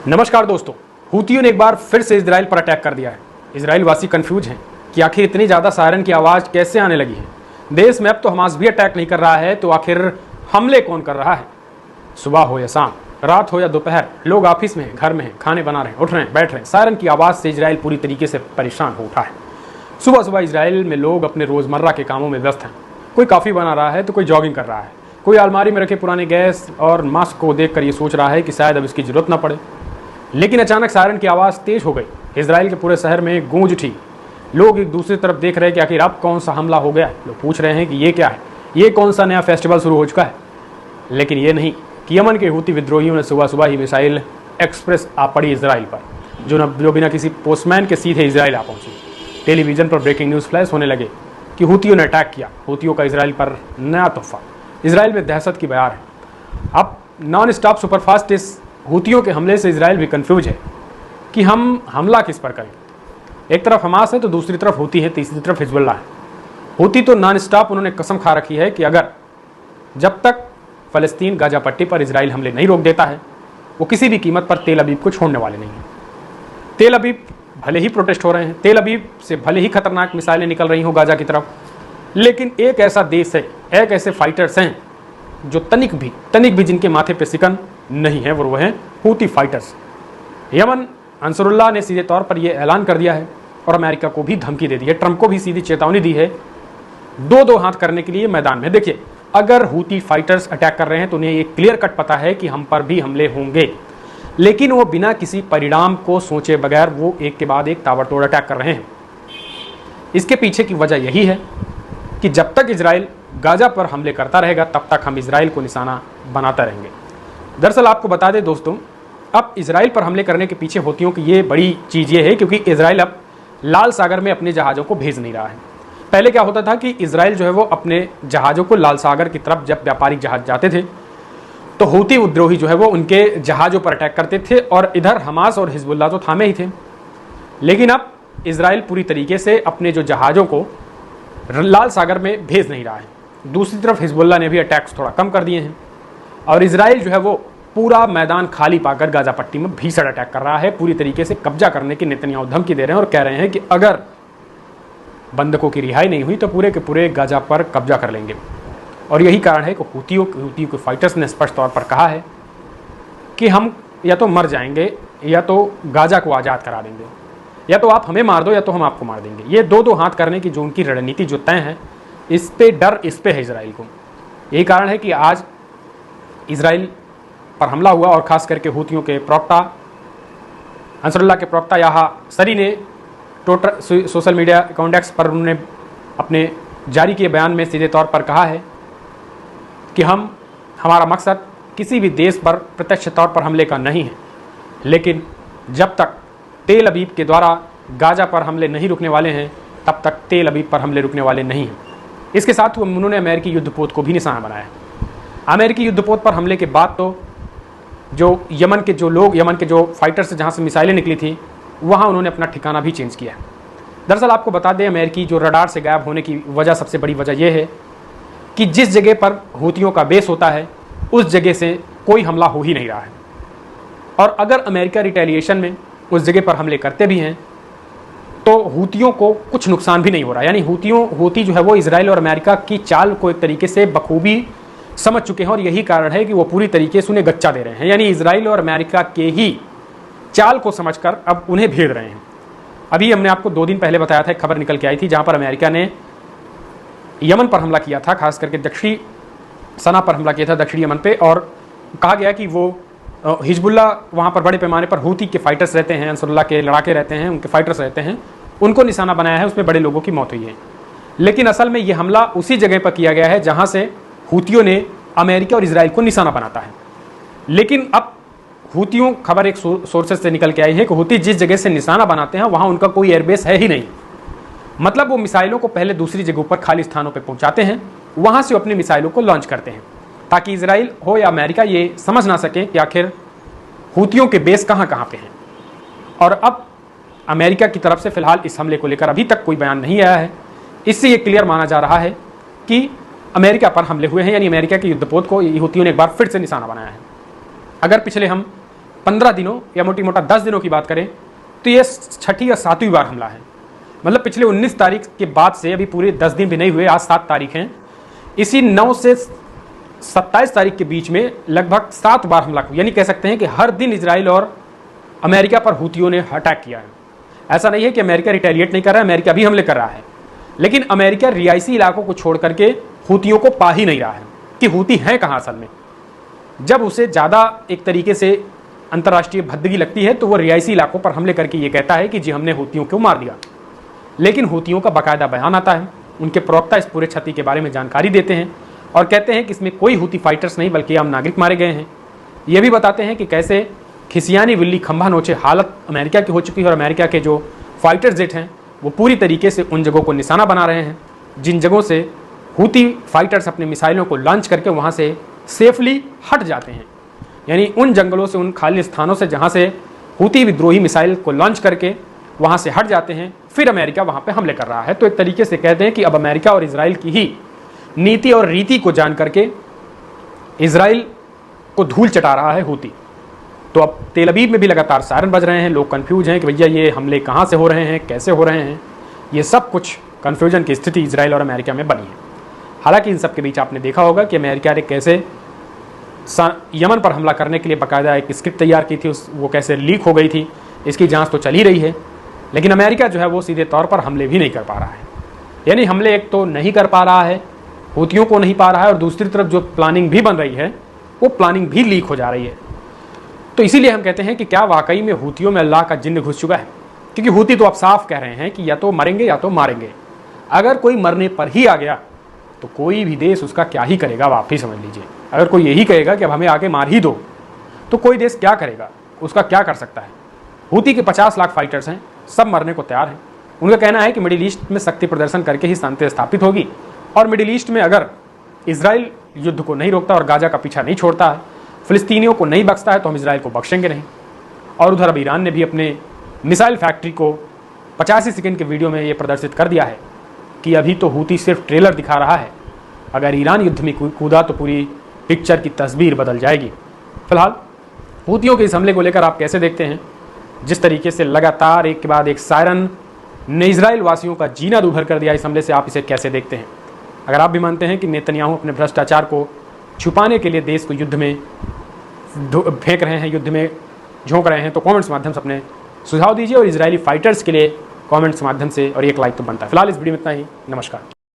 नमस्कार दोस्तों, हूतियों ने एक बार फिर से इजराइल पर अटैक कर दिया है। इजराइल वासी कंफ्यूज हैं कि आखिर इतनी ज़्यादा सायरन की आवाज़ कैसे आने लगी है। देश में अब तो हमास भी अटैक नहीं कर रहा है, तो आखिर हमले कौन कर रहा है? सुबह हो या शाम, रात हो या दोपहर, लोग ऑफिस में हैं, घर में हैं, खाने बना रहे हैं, उठ रहे हैं, बैठ रहे हैं। सायरन की आवाज़ से इजराइल पूरी तरीके से परेशान हो उठा है। सुबह सुबह इजराइल में लोग अपने रोज़मर्रा के कामों में व्यस्त हैं। कोई कॉफ़ी बना रहा है तो कोई जॉगिंग कर रहा है, कोई अलमारी में रखे पुराने गैस और मास्क को देखकर ये सोच रहा है कि शायद अब इसकी जरूरत ना पड़े। लेकिन अचानक सायरन की आवाज़ तेज हो गई। इजराइल के पूरे शहर में गूंज उठी। लोग एक दूसरी तरफ देख रहे हैं कि आखिर अब कौन सा हमला हो गया है। लोग पूछ रहे हैं कि ये क्या है, ये कौन सा नया फेस्टिवल शुरू हो चुका है। लेकिन ये नहीं कि यमन के हूती विद्रोहियों ने सुबह सुबह ही मिसाइल एक्सप्रेस आ पड़ी इजराइल पर, जो बिना किसी पोस्टमैन के सीधे इजराइल आ पहुंची। टेलीविजन पर ब्रेकिंग न्यूज़ फ्लैश होने लगे कि हूतियों ने अटैक किया। हूतियों का इजराइल पर नया तोहफा। इजराइल में दहशत की बयार है। अब नॉन स्टॉप सुपरफास्ट इस हूतियों के हमले से इजराइल भी कंफ्यूज है कि हम हमला किस पर करें। एक तरफ हमास है तो दूसरी तरफ हूती है, तीसरी तरफ हिजबुल्लाह है। हूती तो नॉन स्टॉप उन्होंने कसम खा रखी है कि अगर जब तक फ़लस्तीन गाजा पट्टी पर इजराइल हमले नहीं रोक देता है, वो किसी भी कीमत पर तेल अबीब को छोड़ने वाले नहीं हैं। तेल अबीब भले ही प्रोटेस्ट हो रहे हैं, तेल अबीब से भले ही खतरनाक मिसाइलें निकल रही हों गाजा की तरफ, लेकिन एक ऐसा देश है, एक ऐसे फाइटर्स हैं जो तनिक भी जिनके माथे पे सिकन नहीं है, वो हैं हूती फाइटर्स। यमन अंसरुल्लाह ने सीधे तौर पर यह ऐलान कर दिया है और अमेरिका को भी धमकी दे दी है, ट्रंप को भी सीधी चेतावनी दी है, दो हाथ करने के लिए मैदान में। देखिए, अगर हूती फाइटर्स अटैक कर रहे हैं तो उन्हें ये क्लियर कट पता है कि हम पर भी हमले होंगे, लेकिन वो बिना किसी परिणाम को सोचे बगैर वो एक के बाद एक ताबड़तोड़ अटैक कर रहे हैं। इसके पीछे की वजह यही है कि जब तक इजराइल गाजा पर हमले करता रहेगा, तब तक हम इजराइल को निशाना बनाता रहेंगे। दरअसल आपको बता दें दोस्तों, अब इजराइल पर हमले करने के पीछे हूतियों की ये बड़ी चीज़ ये है क्योंकि इजराइल अब लाल सागर में अपने जहाज़ों को भेज नहीं रहा है। पहले क्या होता था कि इजराइल जो है वो अपने जहाज़ों को लाल सागर की तरफ, जब व्यापारिक जहाज़ जाते थे तो हूती विद्रोही जो है वो उनके जहाज़ों पर अटैक करते थे और इधर हमास और हिजबुल्लाह तो थामे ही थे। लेकिन अब इजराइल पूरी तरीके से अपने जो जहाज़ों को लाल सागर में भेज नहीं रहा है। दूसरी तरफ हिजबुल्लाह ने भी अटैक्स थोड़ा कम कर दिए हैं और इजराइल जो है वो पूरा मैदान खाली पाकर गाजा पट्टी में भीषण अटैक कर रहा है। पूरी तरीके से कब्जा करने की नेतन्याहू धमकी दे रहे हैं और कह रहे हैं कि अगर बंधकों की रिहाई नहीं हुई तो पूरे के पूरे गाजा पर कब्जा कर लेंगे। और यही कारण है कि हूतियों के फाइटर्स ने स्पष्ट तौर पर कहा है कि हम या तो मर जाएंगे या तो गाजा को आज़ाद करा देंगे, या तो आप हमें मार दो या तो हम आपको मार देंगे। ये दो हाथ करने की जो उनकी रणनीति जो तय है, इस पे डर इस पे है इजराइल को। यही कारण है कि आज इजराइल पर हमला हुआ और ख़ास करके हूतियों के प्रवक्ता अंसरुल्लाह के प्रवक्ता याहा सरी ने सोशल मीडिया अकाउंट एक्स पर उन्होंने अपने जारी किए बयान में सीधे तौर पर कहा है कि हमारा मकसद किसी भी देश पर प्रत्यक्ष तौर पर हमले का नहीं है, लेकिन जब तक तेल अबीब के द्वारा गाजा पर हमले नहीं रुकने वाले हैं, तब तक तेल अबीब पर हमले रुकने वाले नहीं हैं। इसके साथ उन्होंने अमेरिकी युद्धपोत को भी निशाना बनाया। अमेरिकी युद्धपोत पर हमले के बाद तो यमन के जो फाइटर्स जहाँ से मिसाइलें निकली थी, वहाँ उन्होंने अपना ठिकाना भी चेंज किया। दरअसल आपको बता दें, अमेरिकी जो रडार से गायब होने की वजह, सबसे बड़ी वजह यह है कि जिस जगह पर हूतियों का बेस होता है उस जगह से कोई हमला हो ही नहीं रहा है। और अगर अमेरिका रिटेलिएशन में उस जगह पर हमले करते भी हैं तो हूतियों को कुछ नुकसान भी नहीं हो रहा। यानी हूती जो है वो इजराइल और अमेरिका की चाल को एक तरीके से बखूबी समझ चुके हैं और यही कारण है कि वो पूरी तरीके से उन्हें गच्चा दे रहे हैं। यानी इजराइल और अमेरिका के ही चाल को समझकर अब उन्हें भेज रहे हैं। अभी हमने आपको 2 दिन पहले बताया था, एक खबर निकल के आई थी जहां पर अमेरिका ने यमन पर हमला किया था, खास करके दक्षिणी सना पर हमला किया था, दक्षिणी यमन पे, और कहा गया कि वो हिजबुल्लाह वहाँ पर बड़े पैमाने पर हूती के फाइटर्स रहते हैं, अंसरुल्लाह के लड़ाके रहते हैं, उनके फाइटर्स रहते हैं, उनको निशाना बनाया है, उसमें बड़े लोगों की मौत हुई है। लेकिन असल में ये हमला उसी जगह पर किया गया है जहाँ से हूतियों ने अमेरिका और इजराइल को निशाना बनाता है। लेकिन अब हूतियों, खबर एक सोर्सेज से निकल के आई है कि हूती जिस जगह से निशाना बनाते हैं वहाँ उनका कोई एयरबेस है ही नहीं। मतलब वो मिसाइलों को पहले दूसरी जगहों पर खाली स्थानों पर पहुँचाते हैं, वहाँ से अपनी मिसाइलों को लॉन्च करते हैं ताकि इजराइल हो या अमेरिका ये समझ ना सके कि आखिर हूतियों के बेस कहाँ पे हैं। और अब अमेरिका की तरफ से फिलहाल इस हमले को लेकर अभी तक कोई बयान नहीं आया है। इससे ये क्लियर माना जा रहा है कि अमेरिका पर हमले हुए हैं, यानी अमेरिका के युद्धपोत को हूतियों ने एक बार फिर से निशाना बनाया है। अगर पिछले हम 15 दिनों या मोटी मोटा 10 दिनों की बात करें तो ये 6ठी या 7वीं बार हमला है। मतलब पिछले 19 तारीख के बाद से अभी पूरे 10 दिन भी नहीं हुए, आज 7 तारीख हैं, इसी 9 से 27 तारीख के बीच में लगभग 7 बार हमला हुआ। यानी कह सकते हैं कि हर दिन इजराइल और अमेरिका पर हूतियों ने अटैक किया है। ऐसा नहीं है कि अमेरिका रिटेलिएट नहीं कर रहा है, अमेरिका भी हमले कर रहा है, लेकिन अमेरिका रियायती इलाकों को छोड़ करके हूतियों को पा ही नहीं रहा है कि हूती हैं कहाँ असल में। जब उसे ज़्यादा एक तरीके से अंतर्राष्ट्रीय भद्दगी लगती है तो वो रियायती इलाकों पर हमले करके ये कहता है कि जी हमने हूतियों को मार दिया। लेकिन हूतियों का बाकायदा बयान आता है, उनके प्रवक्ता इस पूरे क्षति के बारे में जानकारी देते हैं और कहते हैं कि इसमें कोई हूती फाइटर्स नहीं बल्कि आम नागरिक मारे गए हैं। ये भी बताते हैं कि कैसे खिसियानी बिल्ली खंभा नोचे हालत अमेरिका की हो चुकी है और अमेरिका के जो फाइटर जेट हैं वो पूरी तरीके से उन जगहों को निशाना बना रहे हैं जिन जगहों से हूती फाइटर्स अपने मिसाइलों को लॉन्च करके वहाँ से सेफली हट जाते हैं। यानी उन जंगलों से, उन खाली स्थानों से जहाँ से हूती विद्रोही मिसाइल को लॉन्च करके वहाँ से हट जाते हैं, फिर अमेरिका वहाँ पे हमले कर रहा है। तो एक तरीके से कहते हैं कि अब अमेरिका और इजराइल की ही नीति और रीति को जान करके इजराइल को धूल चटा रहा है हूती। तो अब तेल अवीव में भी लगातार सायरन बज रहे हैं, लोग कंफ्यूज हैं कि भैया ये हमले कहाँ से हो रहे हैं, कैसे हो रहे हैं। ये सब कुछ कन्फ्यूजन की स्थिति इजराइल और अमेरिका में बनी है। हालांकि इन सब के बीच आपने देखा होगा कि अमेरिका ने कैसे यमन पर हमला करने के लिए बाकायदा एक स्क्रिप्ट तैयार की थी, वो कैसे लीक हो गई थी, इसकी जांच तो चल ही रही है। लेकिन अमेरिका जो है वो सीधे तौर पर हमले भी नहीं कर पा रहा है। यानी हमले एक तो नहीं कर पा रहा है, हूतियों को नहीं पा रहा है, और दूसरी तरफ जो प्लानिंग भी बन रही है वो प्लानिंग भी लीक हो जा रही है। तो इसीलिए हम कहते हैं कि क्या वाकई में हूतियों में अल्लाह का जिन्न घुस चुका है? क्योंकि हूती तो आप साफ कह रहे हैं कि या तो मरेंगे या तो मारेंगे। अगर कोई मरने पर ही आ गया तो कोई भी देश उसका क्या ही करेगा, आप ही समझ लीजिए। अगर कोई यही कहेगा कि अब हमें आगे मार ही दो तो कोई देश क्या करेगा, उसका क्या कर सकता है? हूती के 50 लाख फाइटर्स हैं, सब मरने को तैयार हैं। उनका कहना है कि मिडिल ईस्ट में शक्ति प्रदर्शन करके ही शांति स्थापित होगी, और मिडिल ईस्ट में अगर इजराइल युद्ध को नहीं रोकता और गाजा का पीछा नहीं छोड़ता है, फिलिस्तीनियों को नहीं बख्शता है, तो हम इजराइल को बख्शेंगे नहीं। और उधर अब ईरान ने भी अपने मिसाइल फैक्ट्री को 85 सेकंड के वीडियो में ये प्रदर्शित कर दिया है कि अभी तो हूती सिर्फ ट्रेलर दिखा रहा है, अगर ईरान युद्ध में कूदा तो पूरी पिक्चर की तस्वीर बदल जाएगी। फिलहाल हूतियों के इस हमले को लेकर आप कैसे देखते हैं? जिस तरीके से लगातार एक के बाद एक सायरन ने इजराइल वासियों का जीना दूभर कर दिया इस हमले से, आप इसे कैसे देखते हैं? अगर आप भी मानते हैं कि नेतन्याहू अपने भ्रष्टाचार को छुपाने के लिए देश को युद्ध में फेंक रहे हैं, युद्ध में झोंक रहे हैं, तो कमेंट्स माध्यम से अपने सुझाव दीजिए। और इजरायली फाइटर्स के लिए कमेंट्स माध्यम से और एक लाइक तो बनता है। फिलहाल इस वीडियो में इतना ही। नमस्कार।